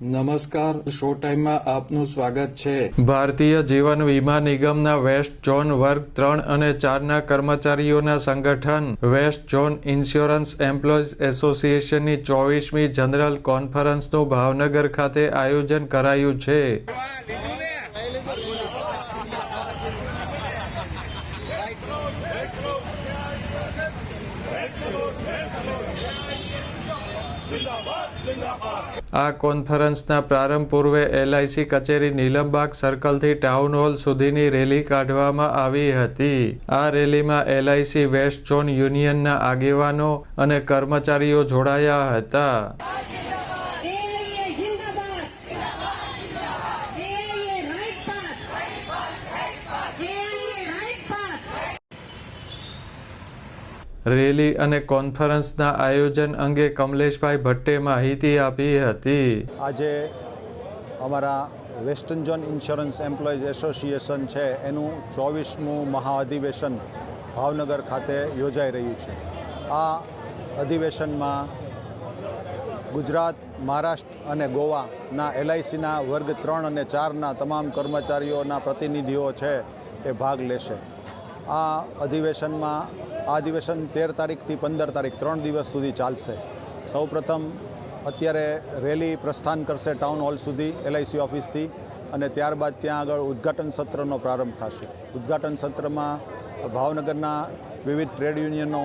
નમસ્કાર, શો ટાઈમમાં આપનું સ્વાગત છે। ભારતીય જીવન વીમા નિગમના વેસ્ટ ઝોન વર્ગ 3 અને 4ના કર્મચારીઓના સંગઠન વેસ્ટ ઝોન ઇન્સ્યોરન્સ એમ્પ્લોઈઝ એસોસિએશનની 24મી જનરલ કોન્ફરન્સનું ભાવનગર ખાતે આયોજન કરાયું છે। આ કોન્ફરન્સના પ્રારંભ પૂર્વે LIC કચેરી નીલમબાગ સર્કલથી ટાઉન હોલ સુધીની રેલી કાઢવામાં આવી હતી। આ રેલીમાં LIC વેસ્ટ ઝોન યુનિયનના આગેવાનો અને કર્મચારીઓ જોડાયા હતા। રેલી અને કોન્ફરન્સના આયોજન અંગે કમલેશભાઈ ભટ્ટે માહિતી આપી હતી। આજે અમારા western zone Insurance employees association છે એનું 24મું મહાઅધિવેશન ભાવનગર ખાતે યોજાઈ રહ્યું છે। આ અધિવેશનમાં ગુજરાત, મહારાષ્ટ્ર અને ગોવાના LICના વર્ગ 3 અને 4ના તમામ કર્મચારીઓના પ્રતિનિધિઓ છે એ ભાગ લેશે। આ અધિવેશન 13 તારીખથી 15 તારીખ 3 દિવસ સુધી ચાલશે। સૌપ્રથમ અત્યારે રેલી પ્રસ્થાન કરશે ટાઉન હોલ સુધી LIC ઓફિસથી અને ત્યારબાદ ત્યાં આગળ ઉદ્ઘાટન સત્રનો પ્રારંભ થશે। ઉદ્ઘાટન સત્રમાં ભાવનગરના વિવિધ ટ્રેડ યુનિયનો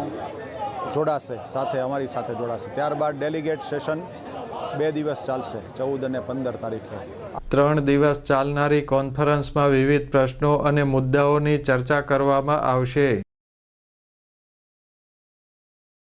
જોડાશે, અમારી સાથે જોડાશે। ત્યારબાદ ડેલિગેટ સેશન 2 દિવસ ચાલશે, 14 અને 15 તારીખે। 3 દિવસ ચાલનારી કોન્ફરન્સમાં વિવિધ પ્રશ્નો અને મુદ્દાઓની ચર્ચા કરવામાં આવશે।